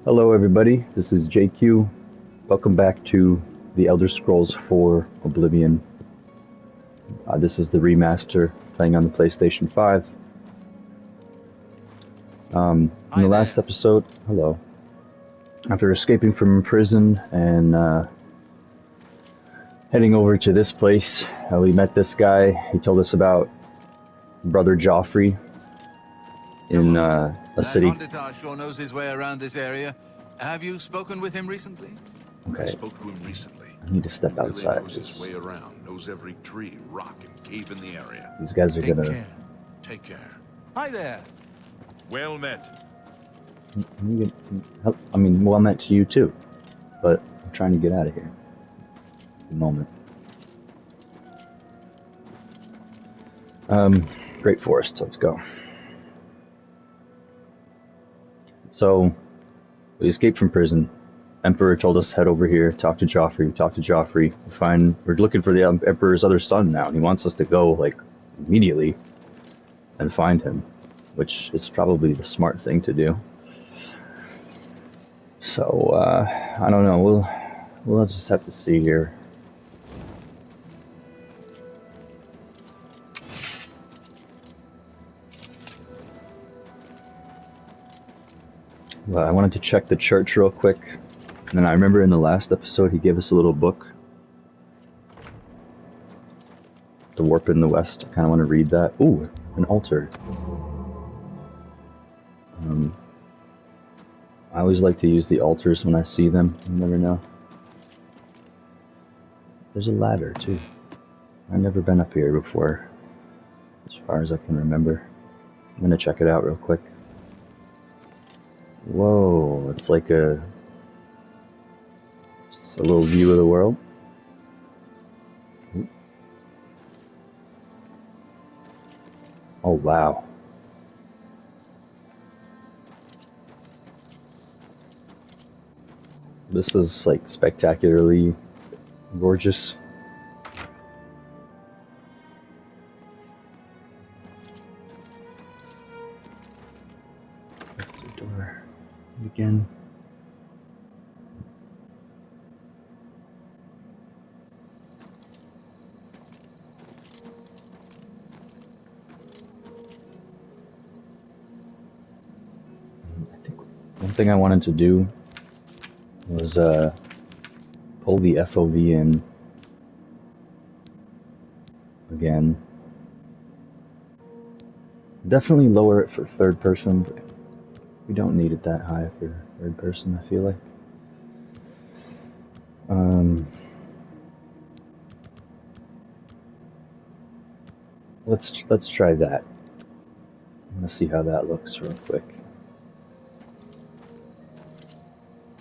Hello everybody, this is JQ. Welcome back to The Elder Scrolls 4 Oblivion. This is the remaster playing on the PlayStation 5. In the last episode, hello. After escaping from prison and heading over to this place, we met this guy. He told us about Brother Joffrey in a city. Sure knows his way around this area. Have you spoken with him recently? Okay. I spoke to him recently. I need to step outside. He knows his way around, knows every tree, rock, and cave in the area. These guys are gonna... Take care. Hi there. Well met. I mean, well met to you too, but I'm trying to get out of here at the moment. Great Forest, let's go. So, we escaped from prison. Emperor told us head over here, talk to Joffrey. We're looking for the Emperor's other son now, and he wants us to go, like, immediately and find him, which is probably the smart thing to do. So, I don't know, we'll just have to see here. Well, I wanted to check the church real quick, and then I remember in the last episode he gave us a little book. The Warp in the West. I kind of want to read that. Ooh, an altar. I always like to use the altars when I see them. You never know. There's a ladder, too. I've never been up here before, as far as I can remember. I'm going to check it out real quick. Whoa, it's like a little view of the world. Oh, wow. This is like spectacularly gorgeous. The door again. I think one thing I wanted to do was pull the FOV in again. Definitely lower it for third person. We don't need it that high for third person, I feel like. Let's try that. I'm gonna see how that looks real quick.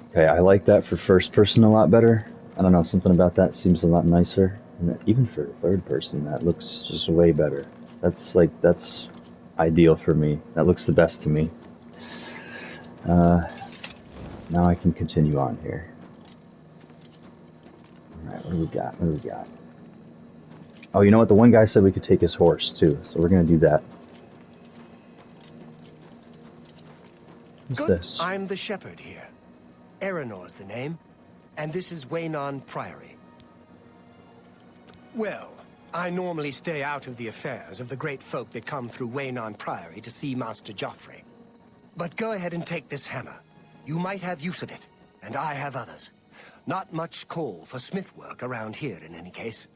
Okay, I like that for first person a lot better. I don't know, something about that seems a lot nicer. And even for third person, that looks just way better. That's ideal for me. That looks the best to me. Now I can continue on here. Alright, what do we got? Oh, you know what? The one guy said we could take his horse, too. So we're gonna do that. What's this? I'm the shepherd here. Eranor's the name. And this is Waynon Priory. Well, I normally stay out of the affairs of the great folk that come through Waynon Priory to see Master Joffrey. But go ahead and take this hammer. You might have use of it, and I have others. Not much call for smith work around here, in any case.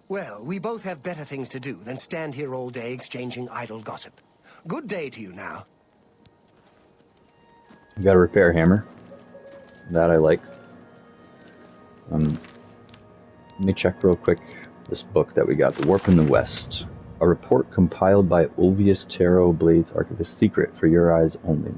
Well, we both have better things to do than stand here all day exchanging idle gossip. Good day to you now. You got a repair hammer. That I like. Let me check real quick this book that we got, The Warp in the West. A report compiled by Ulvius Tarot Blades Archivist, secret for your eyes only.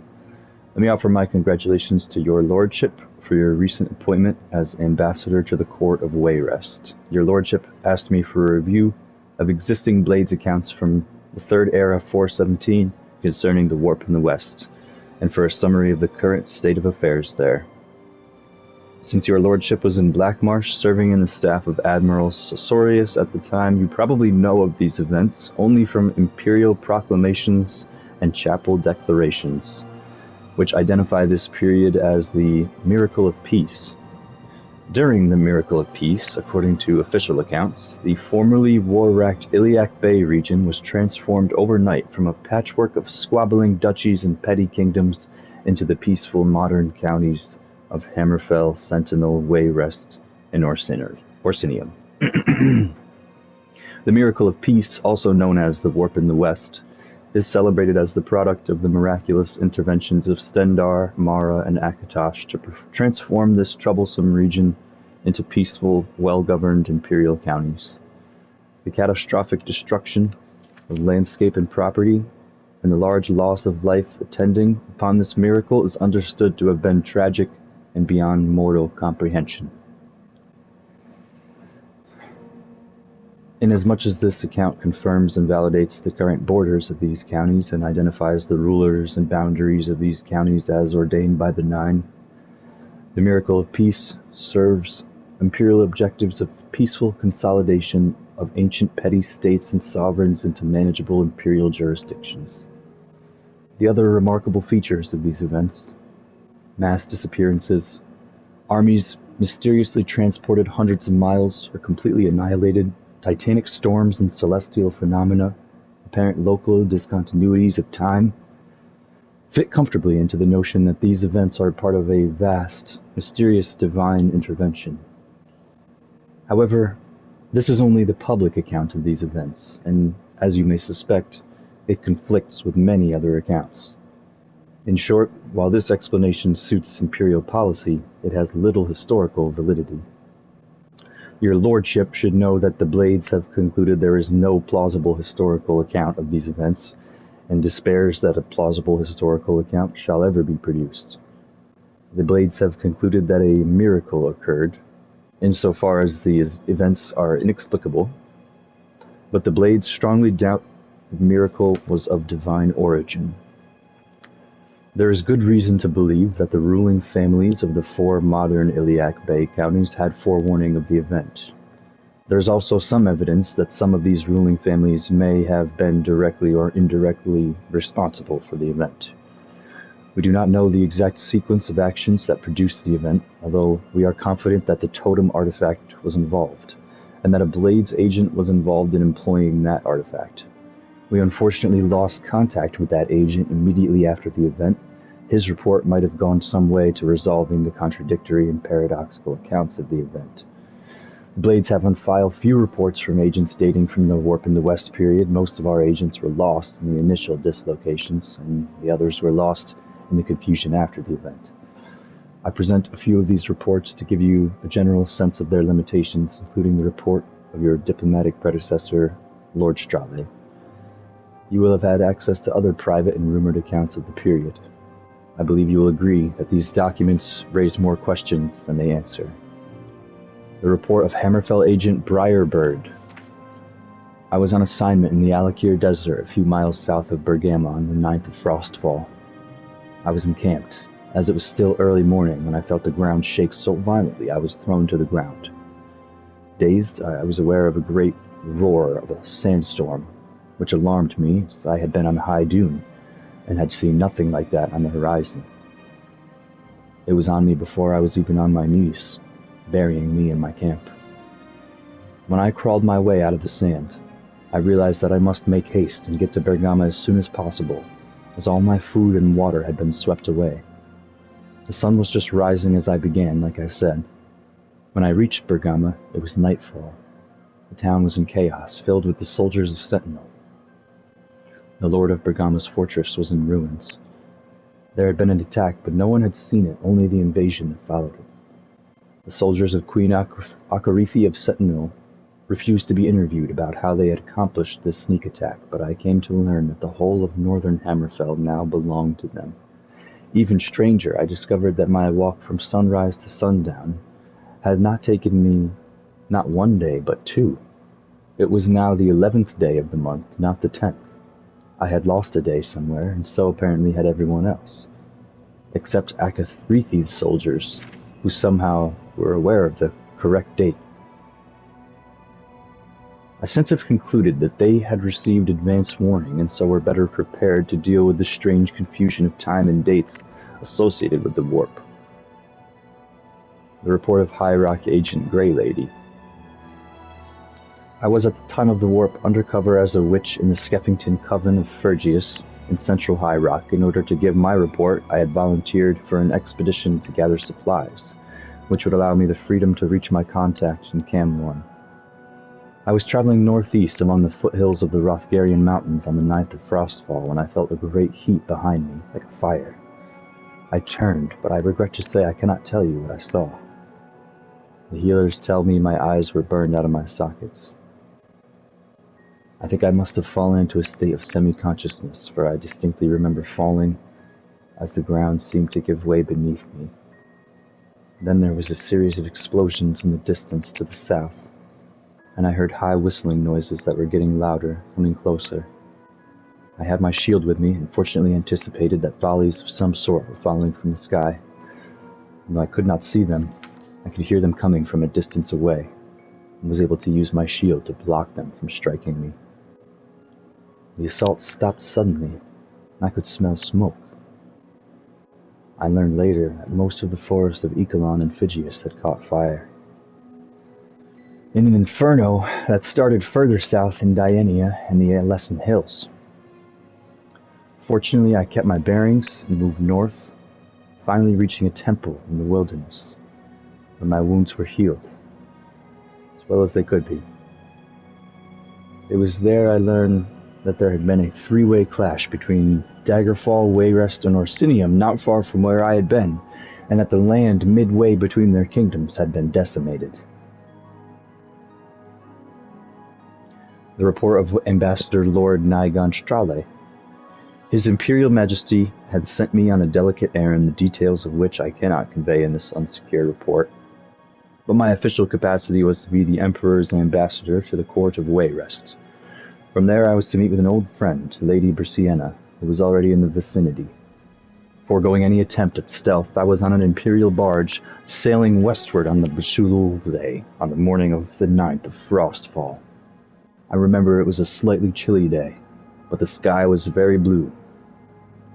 Let me offer my congratulations to your lordship for your recent appointment as ambassador to the court of Wayrest. Your lordship asked me for a review of existing Blades accounts from the Third Era 417 concerning the Warp in the West, and for a summary of the current state of affairs there. Since your lordship was in Blackmarsh, serving in the staff of Admiral Sosorius at the time, you probably know of these events only from imperial proclamations and chapel declarations. which identify this period as the Miracle of Peace. During the Miracle of Peace, according to official accounts, the formerly war-racked Iliac Bay region was transformed overnight from a patchwork of squabbling duchies and petty kingdoms into the peaceful modern counties of Hammerfell, Sentinel, Wayrest, and Orsinium. The Miracle of Peace, also known as the Warp in the West, is celebrated as the product of the miraculous interventions of Stendarr, Mara, and Akatosh to transform this troublesome region into peaceful, well-governed imperial counties. The catastrophic destruction of landscape and property, and the large loss of life attending upon this miracle is understood to have been tragic and beyond mortal comprehension. Inasmuch as this account confirms and validates the current borders of these counties and identifies the rulers and boundaries of these counties as ordained by the Nine, the Miracle of Peace serves imperial objectives of peaceful consolidation of ancient petty states and sovereigns into manageable imperial jurisdictions. The other remarkable features of these events: mass disappearances, armies mysteriously transported hundreds of miles or completely annihilated, titanic storms and celestial phenomena, apparent local discontinuities of time, fit comfortably into the notion that these events are part of a vast, mysterious divine intervention. However, this is only the public account of these events, and, as you may suspect, it conflicts with many other accounts. In short, while this explanation suits imperial policy, it has little historical validity. Your lordship should know that the Blades have concluded there is no plausible historical account of these events, and despairs that a plausible historical account shall ever be produced. The Blades have concluded that a miracle occurred, insofar as these events are inexplicable, but the Blades strongly doubt the miracle was of divine origin. There is good reason to believe that the ruling families of the 4 modern Iliac Bay counties had forewarning of the event. There is also some evidence that some of these ruling families may have been directly or indirectly responsible for the event. We do not know the exact sequence of actions that produced the event, although we are confident that the totem artifact was involved, and that a Blades agent was involved in employing that artifact. We unfortunately lost contact with that agent immediately after the event. His report might have gone some way to resolving the contradictory and paradoxical accounts of the event. The Blades have on file few reports from agents dating from the Warp in the West period. Most of our agents were lost in the initial dislocations, and the others were lost in the confusion after the event. I present a few of these reports to give you a general sense of their limitations, including the report of your diplomatic predecessor, Lord Strave. You will have had access to other private and rumored accounts of the period. I believe you will agree that these documents raise more questions than they answer. The report of Hammerfell agent Briarbird. I was on assignment in the Alakir Desert a few miles south of Bergama on the 9th of Frostfall. I was encamped, as it was still early morning when I felt the ground shake so violently I was thrown to the ground. Dazed, I was aware of a great roar of a sandstorm, which alarmed me, as I had been on High Dune, and had seen nothing like that on the horizon. It was on me before I was even on my knees, burying me in my camp. When I crawled my way out of the sand, I realized that I must make haste and get to Bergama as soon as possible, as all my food and water had been swept away. The sun was just rising as I began, like I said. When I reached Bergama, it was nightfall. The town was in chaos, filled with the soldiers of Sentinel. The lord of Bergama's fortress was in ruins. There had been an attack, but no one had seen it, only the invasion that followed it. The soldiers of Queen Akarithi of Sentinel refused to be interviewed about how they had accomplished this sneak attack, but I came to learn that the whole of northern Hammerfell now belonged to them. Even stranger, I discovered that my walk from sunrise to sundown had not taken me not 1 day, but 2. It was now the 11th day of the month, not the 10th. I had lost a day somewhere, and so apparently had everyone else, except Akathrithi's soldiers, who somehow were aware of the correct date. I since have concluded that they had received advance warning and so were better prepared to deal with the strange confusion of time and dates associated with the warp. The report of High Rock Agent Grey Lady. I was at the time of the warp undercover as a witch in the Skeffington Coven of Fergius in central High Rock. In order to give my report, I had volunteered for an expedition to gather supplies, which would allow me the freedom to reach my contact in Camlorn. I was traveling northeast along the foothills of the Rothgarian Mountains on the 9th of Frostfall when I felt a great heat behind me, like a fire. I turned, but I regret to say I cannot tell you what I saw. The healers tell me my eyes were burned out of my sockets. I think I must have fallen into a state of semi-consciousness, for I distinctly remember falling as the ground seemed to give way beneath me. Then there was a series of explosions in the distance to the south, and I heard high whistling noises that were getting louder, coming closer. I had my shield with me, and fortunately anticipated that volleys of some sort were falling from the sky. Though I could not see them, I could hear them coming from a distance away, and was able to use my shield to block them from striking me. The assault stopped suddenly, and I could smell smoke. I learned later that most of the forest of Ecolon and Phigius had caught fire. In an inferno that started further south in Diania and the Alessan Hills. Fortunately, I kept my bearings and moved north, finally reaching a temple in the wilderness, where my wounds were healed, as well as they could be. It was there I learned that there had been a three-way clash between Daggerfall, Wayrest, and Orsinium not far from where I had been, and that the land midway between their kingdoms had been decimated. The report of Ambassador Lord Naigon Strale. His Imperial Majesty had sent me on a delicate errand, the details of which I cannot convey in this unsecure report, but my official capacity was to be the Emperor's ambassador to the court of Wayrest. From there I was to meet with an old friend, Lady Bersiena, who was already in the vicinity. Foregoing any attempt at stealth, I was on an Imperial barge, sailing westward on the Bashulze on the morning of the 9th of Frostfall. I remember it was a slightly chilly day, but the sky was very blue.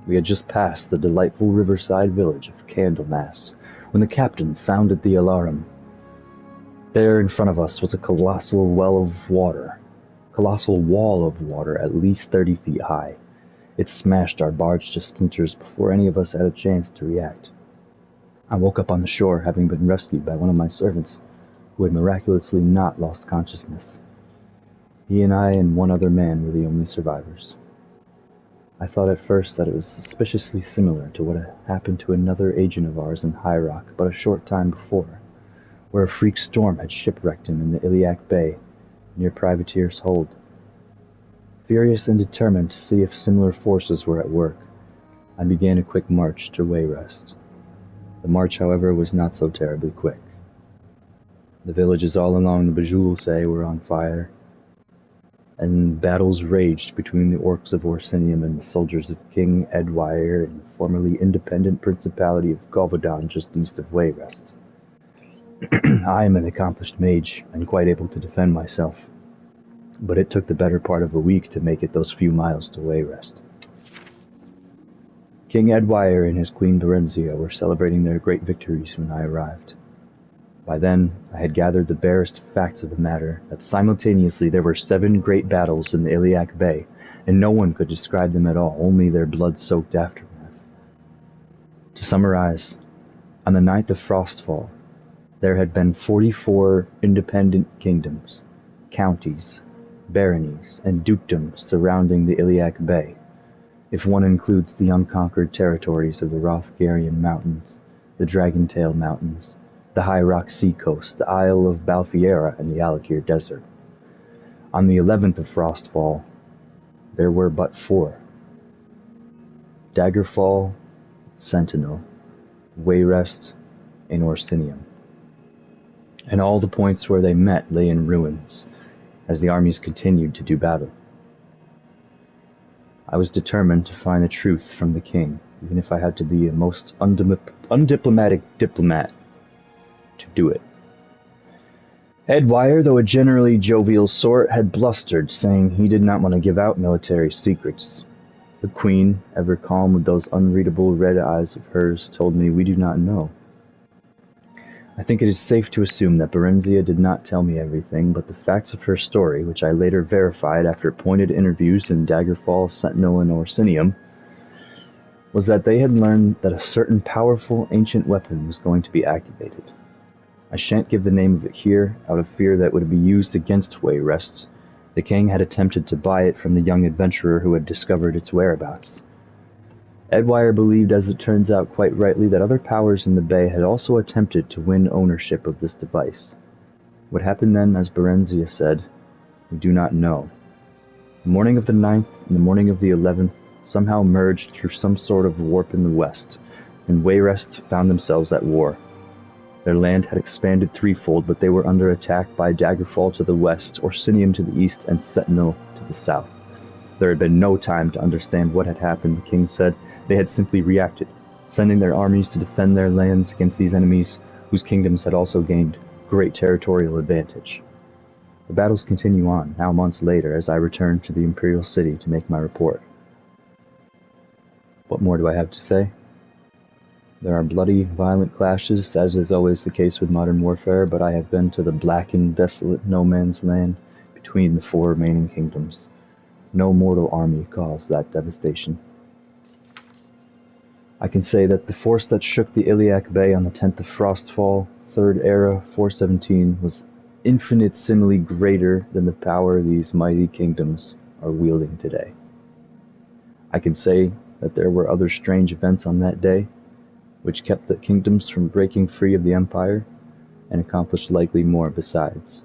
We had just passed the delightful riverside village of Candlemas, when the captain sounded the alarum. There in front of us was a colossal wall of water at least 30 feet high. It smashed our barge to splinters before any of us had a chance to react. I woke up on the shore, having been rescued by one of my servants, who had miraculously not lost consciousness. He and I and one other man were the only survivors. I thought at first that it was suspiciously similar to what had happened to another agent of ours in High Rock but a short time before, where a freak storm had shipwrecked him in the Iliac Bay, near Privateer's Hold. Furious and determined to see if similar forces were at work, I began a quick march to Wayrest. The march, however, was not so terribly quick. The villages all along the Bajulse were on fire, and battles raged between the orcs of Orsinium and the soldiers of King Edwire in the formerly independent principality of Govodan just east of Wayrest. I am an accomplished mage, and quite able to defend myself, but it took the better part of a week to make it those few miles to Wayrest. King Edwire and his Queen Berenzia were celebrating their great victories when I arrived. By then, I had gathered the barest facts of the matter, that simultaneously there were 7 great battles in the Iliac Bay, and no one could describe them at all, only their blood-soaked aftermath. To summarize, on the 9th of Frostfall, there had been 44 independent kingdoms, counties, baronies, and dukedoms surrounding the Iliac Bay, if one includes the unconquered territories of the Rothgarian Mountains, the Dragontail Mountains, the High Rock Seacoast, the Isle of Balfiera, and the Alakir Desert. On the 11th of Frostfall, there were but 4. Daggerfall, Sentinel, Wayrest, and Orsinium. And all the points where they met lay in ruins, as the armies continued to do battle. I was determined to find the truth from the king, even if I had to be a most undiplomatic diplomat to do it. Edwire, though a generally jovial sort, had blustered, saying he did not want to give out military secrets. The queen, ever calm with those unreadable red eyes of hers, told me we do not know. I think it is safe to assume that Berenzia did not tell me everything, but the facts of her story, which I later verified after pointed interviews in Daggerfall, Sentinel, and Orsinium, was that they had learned that a certain powerful ancient weapon was going to be activated. I shan't give the name of it here, out of fear that it would be used against Wayrest. The king had attempted to buy it from the young adventurer who had discovered its whereabouts. Edwire believed, as it turns out quite rightly, that other powers in the Bay had also attempted to win ownership of this device. What happened then, as Berenzia said, we do not know. The morning of the 9th and the morning of the 11th somehow merged through some sort of warp in the west, and Wayrest found themselves at war. Their land had expanded threefold, but they were under attack by Daggerfall to the west, Orsinium to the east, and Sentinel to the south. There had been no time to understand what had happened, the king said. They had simply reacted, sending their armies to defend their lands against these enemies, whose kingdoms had also gained great territorial advantage. The battles continue on, now months later, as I return to the Imperial City to make my report. What more do I have to say? There are bloody, violent clashes, as is always the case with modern warfare, but I have been to the blackened, desolate no-man's land between the four remaining kingdoms. No mortal army caused that devastation. I can say that the force that shook the Iliac Bay on the 10th of Frostfall, 3rd Era, 417, was infinitesimally greater than the power these mighty kingdoms are wielding today. I can say that there were other strange events on that day, which kept the kingdoms from breaking free of the Empire, and accomplished likely more besides.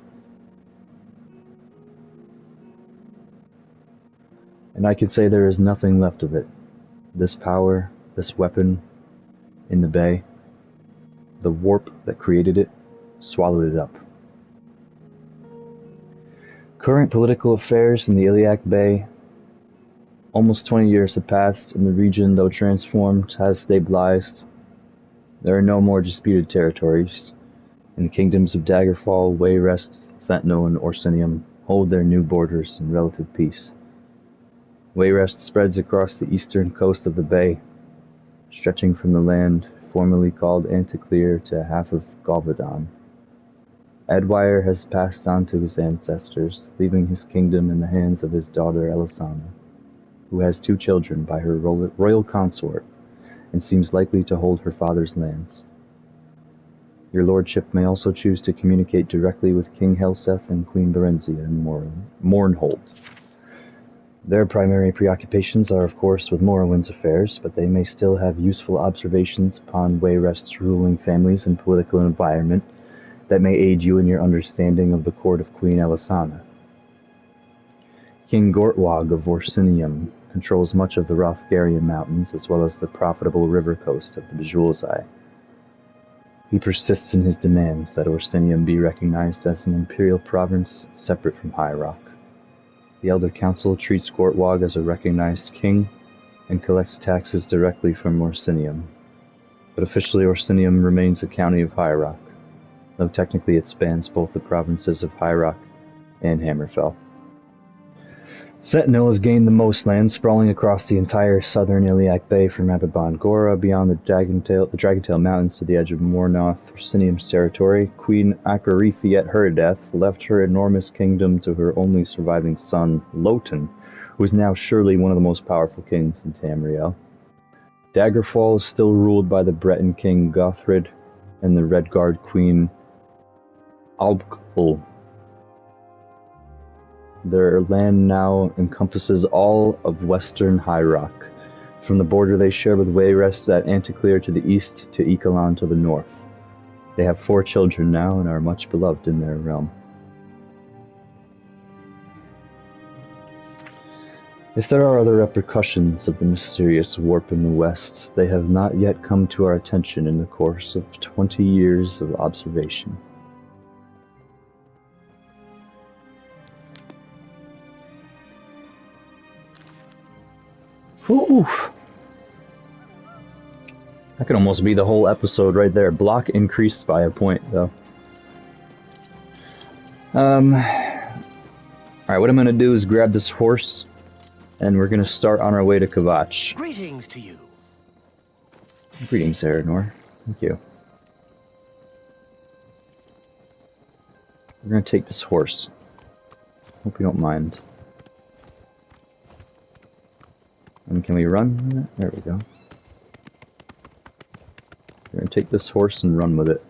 And I can say there is nothing left of it. This power, this weapon, in the Bay, the warp that created it, swallowed it up. Current political affairs in the Iliac Bay. Almost 20 years have passed, and the region, though transformed, has stabilized. There are no more disputed territories, and the kingdoms of Daggerfall, Wayrest, Sentinel, and Orsinium hold their new borders in relative peace. Wayrest spreads across the eastern coast of the bay, stretching from the land formerly called Anticlear to half of Galvadon. Edwire has passed on to his ancestors, leaving his kingdom in the hands of his daughter Elisana, who has 2 children by her royal consort, and seems likely to hold her father's lands. Your lordship may also choose to communicate directly with King Helseth and Queen Berenzia in Mournhold. Their primary preoccupations are, of course, with Morrowind's affairs, but they may still have useful observations upon Wayrest's ruling families and political environment that may aid you in your understanding of the court of Queen Elisana. King Gortwag of Orsinium controls much of the Rothgarian Mountains, as well as the profitable river coast of the Bejulzai. He persists in his demands that Orsinium be recognized as an imperial province separate from High Rock. The Elder Council treats Gortwag as a recognized king and collects taxes directly from Orsinium. But officially Orsinium remains a county of High Rock, though technically it spans both the provinces of High Rock and Hammerfell. Sentinel has gained the most land, sprawling across the entire southern Iliac Bay from Abibon Gora beyond the Dragontail Mountains to the edge of Mornoth, Orsinium's territory. Queen Akarithi, at her death, left her enormous kingdom to her only surviving son, Loten, who is now surely one of the most powerful kings in Tamriel. Daggerfall is still ruled by the Breton king Gothrid and the Redguard queen Albkul. Their land now encompasses all of western High Rock, from the border they share with Wayrest at Anticlear to the east to Ikalan to the north. They have 4 children now and are much beloved in their realm. If there are other repercussions of the mysterious warp in the west, they have not yet come to our attention in the course of 20 years of observation. Whew. That could almost be the whole episode right there. Block increased by a point, though. Alright, what I'm gonna do is grab this horse And we're gonna start on our way to Kvatch. Greetings to you. Greetings, Aranor. Thank you. We're gonna take this horse. Hope you don't mind. And can we run? There we go. We're gonna take this horse and run with it.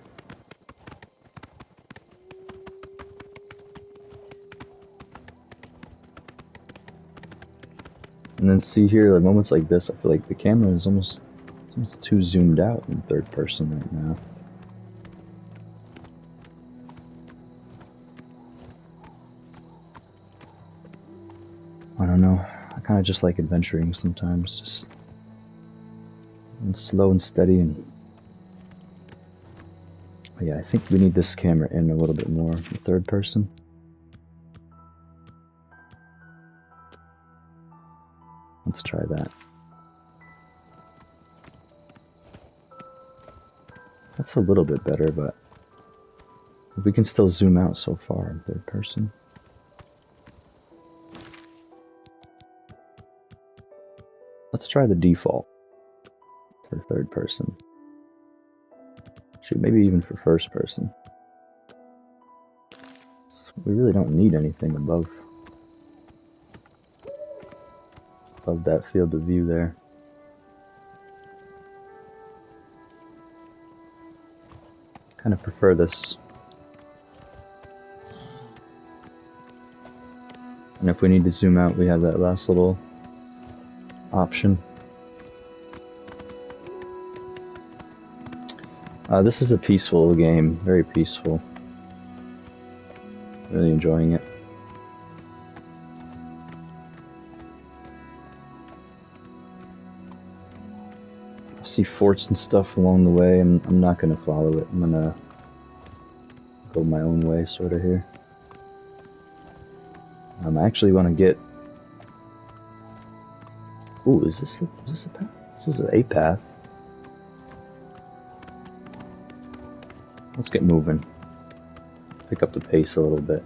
And then see here, at moments like this, I feel like the camera is almost too zoomed out in third person right now. I don't know. I kind of just like adventuring sometimes, just and slow and steady. And oh yeah, I think we need this camera in a little bit more in third person. Let's try that. That's a little bit better, but we can still zoom out so far in third person. Let's try the default for third person. Shoot, maybe even for first person. So we really don't need anything above that field of view there. Kind of prefer this. And if we need to zoom out, we have that last little option. This is a peaceful game, very peaceful. Really enjoying it. I see forts and stuff along the way, and I'm not gonna follow it. I'm gonna go my own way, sort of here. I actually want to get. Ooh, is this a path? This is a path. Let's get moving. Pick up the pace a little bit.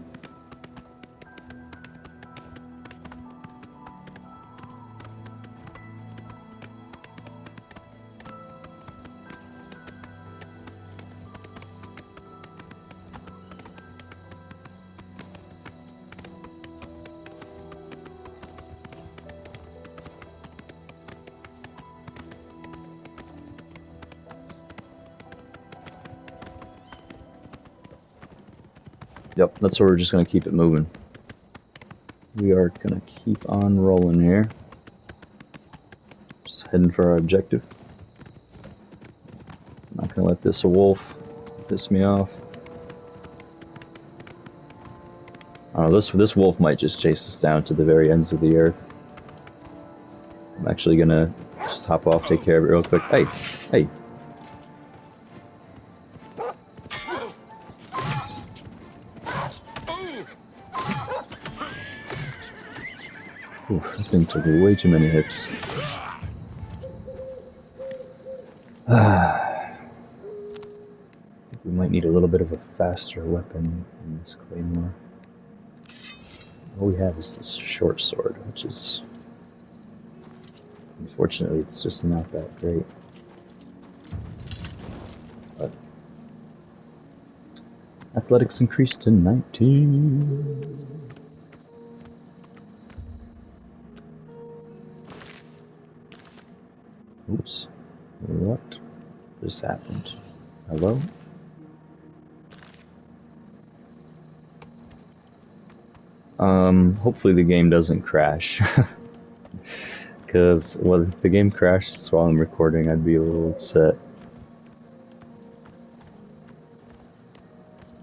Yep, that's where we're just going to keep it moving. We are going to keep on rolling here. Just heading for our objective. I'm not going to let this wolf piss me off. I don't know, this wolf might just chase us down to the very ends of the earth. I'm actually going to just hop off, take care of it real quick. Hey, hey. Oof, that thing took way too many hits. We might need a little bit of a faster weapon in this claymore. All we have is this short sword, which is... unfortunately, it's just not that great. But... athletics increased to 19. Oops. What just happened? Hello? Hopefully the game doesn't crash. Because, well, if the game crashes while I'm recording, I'd be a little upset.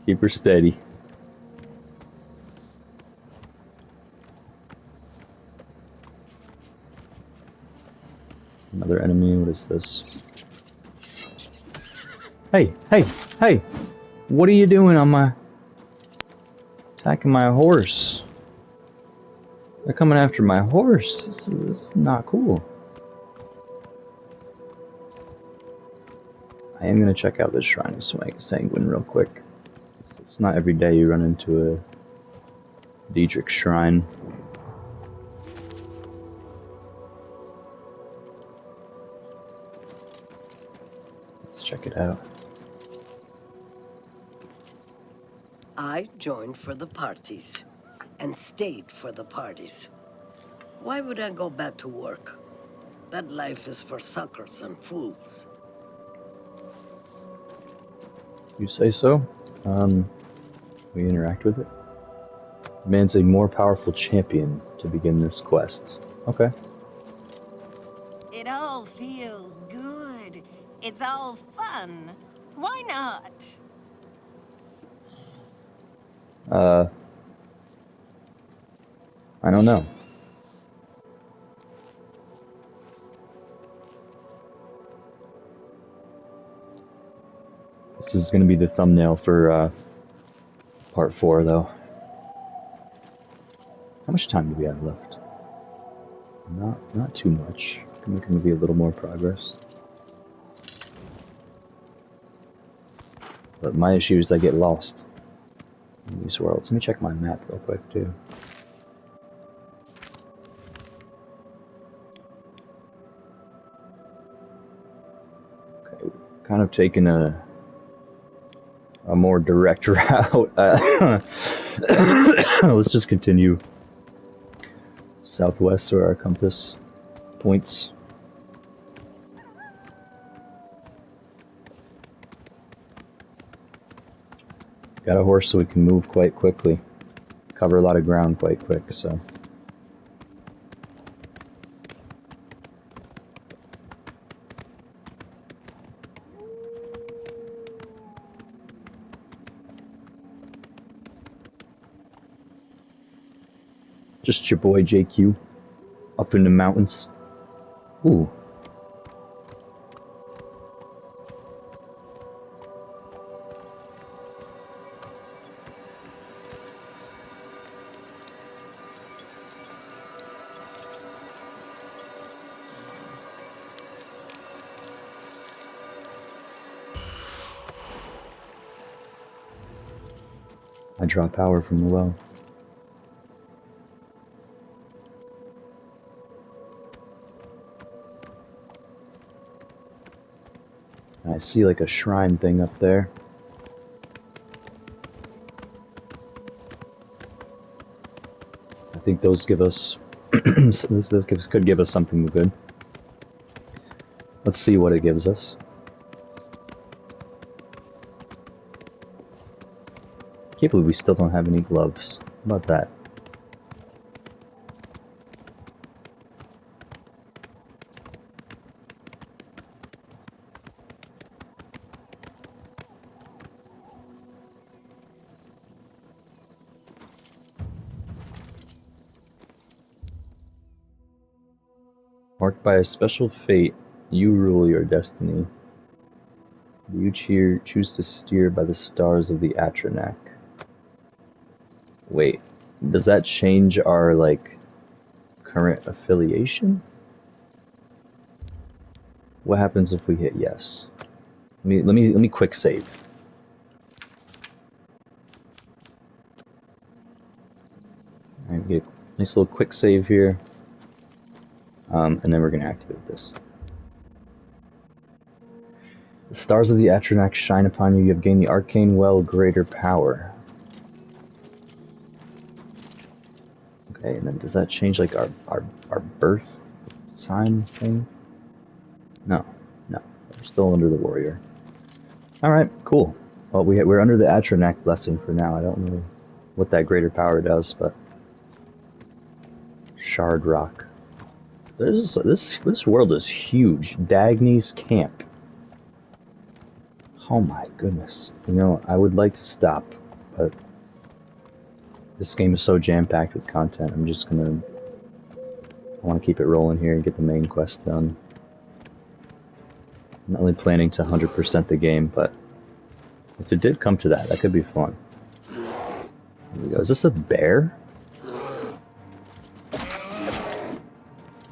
Keep her steady. Another enemy, what is this? Hey, hey, hey! What are you doing on my... attacking my horse? They're coming after my horse. This is not cool. I am gonna check out this shrine of Sanguine real quick. It's not every day you run into a Daedric shrine. check it out. I joined for the parties, and stayed for the parties. Why would I go back to work? That life is for suckers and fools. You say so? We interact with it. Demands a more powerful champion to begin this quest. Okay. It all feels good. It's all fun. Why not? I don't know. This is gonna be the thumbnail for, part 4, though. How much time do we have left? Not too much. Can make maybe a little more progress. But my issue is I get lost in these worlds. Let me check my map real quick, too. Okay, kind of taking a more direct route. Let's just continue southwest where our compass points. Got a horse so we can move quite quickly. Cover a lot of ground quite quick, so. Just your boy JQ. Up in the mountains. Ooh. I draw power from the well. I see like a shrine thing up there. I think those give us this could give us something good. Let's see what it gives us. Can't believe we still don't have any gloves. How about that? Marked by a special fate, you rule your destiny. You choose to steer by the stars of the Atronak. Wait, does that change our, like, current affiliation? What happens if we hit yes? Let me quick save. Alright, get a nice little quick save here. And then we're gonna activate this. The stars of the Atronak shine upon you. You have gained the arcane well greater power. Okay, and then does that change like our birth sign thing? No. We're still under the warrior. Alright, cool. Well, we're under the Atronak blessing for now. I don't know what that greater power does, but Shard Rock. This world is huge. Dagny's Camp. Oh my goodness. You know, I would like to stop, but this game is so jam-packed with content. I want to keep it rolling here and get the main quest done. I'm not really planning to 100% the game, but if it did come to that, that could be fun. Here we go. Is this a bear?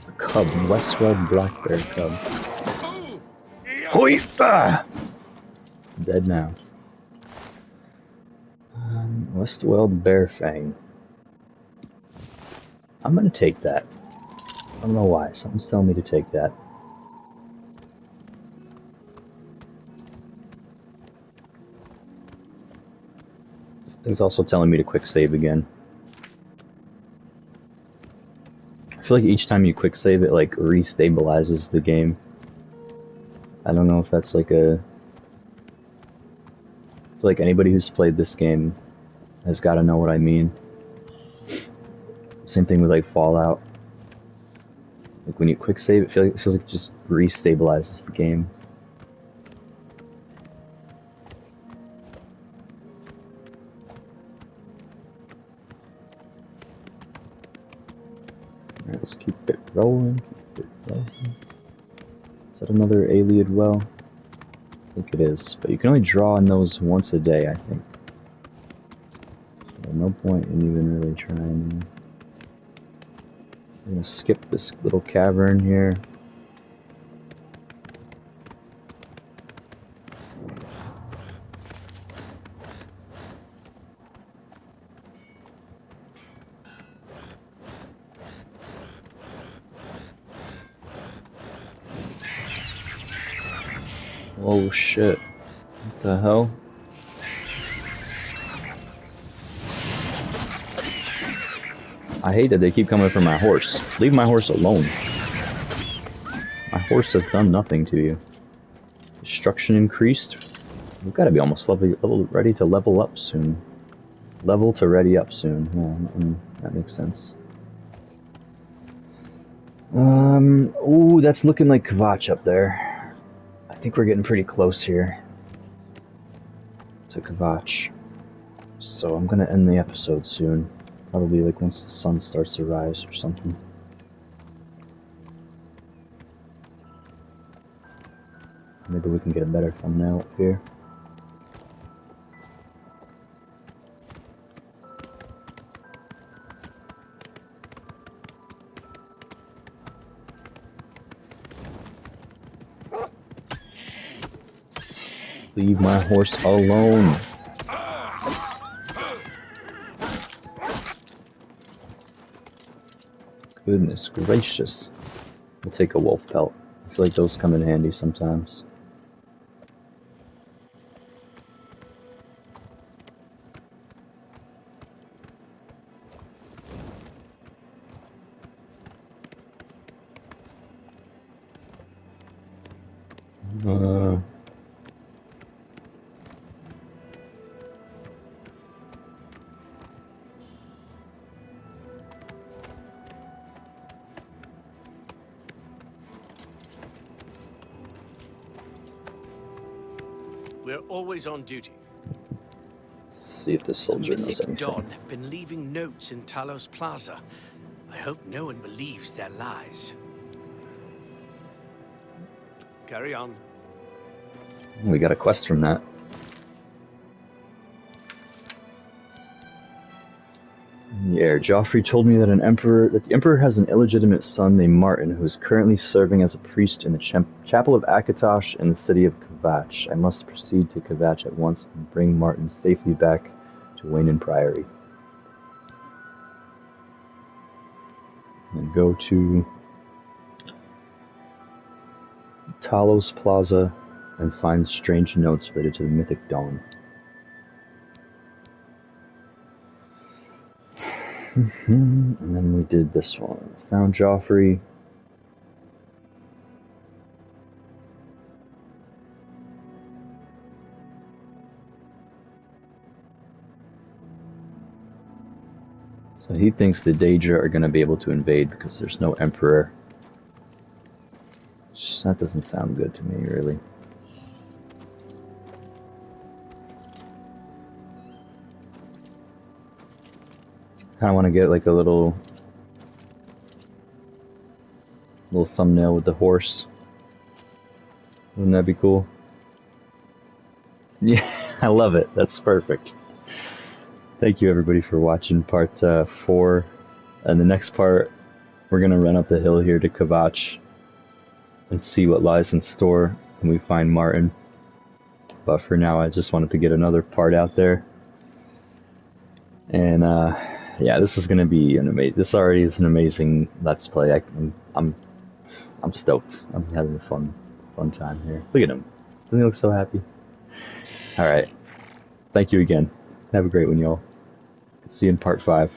A cub. Westwell black bear cub. Hoi! Ah! Dead now. Westweld Bearfang. I'm gonna take that. I don't know why. Something's telling me to take that. Thing's also telling me to quick save again. I feel like each time you quick save, it like restabilizes the game. I don't know if that's like a... I feel like anybody who's played this game has got to know what I mean. Same thing with like Fallout. Like when you quick save, it feels like it just restabilizes the game. Alright, let's keep it rolling. Keep it rolling. Is that another Aliad well? I think it is, but you can only draw on those once a day, I think. So no point in even really trying. I'm gonna skip this little cavern here. Oh shit. What the hell? I hate that they keep coming for my horse. Leave my horse alone. My horse has done nothing to you. Destruction increased. We've got to be almost ready to level up soon. Level to ready up soon. Yeah, that makes sense. Ooh, that's looking like Kvatch up there. I think we're getting pretty close here to Kvatch. So I'm gonna end the episode soon. Probably like once the sun starts to rise or something. Maybe we can get a better thumbnail up here. Leave my horse alone. Goodness gracious. We'll take a wolf pelt. I feel like those come in handy sometimes. We're always on duty. See if this The soldier knows Mythic anything. Dawn have been leaving notes in Talos Plaza. I hope no one believes their lies. Carry on. We got a quest from that. Yeah, Joffrey told me that the Emperor has an illegitimate son named Martin, who is currently serving as a priest in the chapel of Akatosh in the city of Kvatch. I must proceed to Kvatch at once and bring Martin safely back to Wayne Priory. And go to Talos Plaza and find strange notes related to the Mythic Dawn. And then we did this one. Found Joffrey. So he thinks the Daedra are going to be able to invade because there's no Emperor. That doesn't sound good to me, really. I want to get like a little thumbnail with the horse. Wouldn't that be cool? Yeah, I love it. That's perfect. Thank you everybody for watching part 4. And the next part, we're going to run up the hill here to Kvatch and see what lies in store when we find Martin. But for now, I just wanted to get another part out there. And yeah, this is going to be an amazing. This already is an amazing Let's Play. I'm stoked. I'm having a fun time here. Look at him. Doesn't he look so happy? All right. Thank you again. Have a great one, y'all. See you in part 5.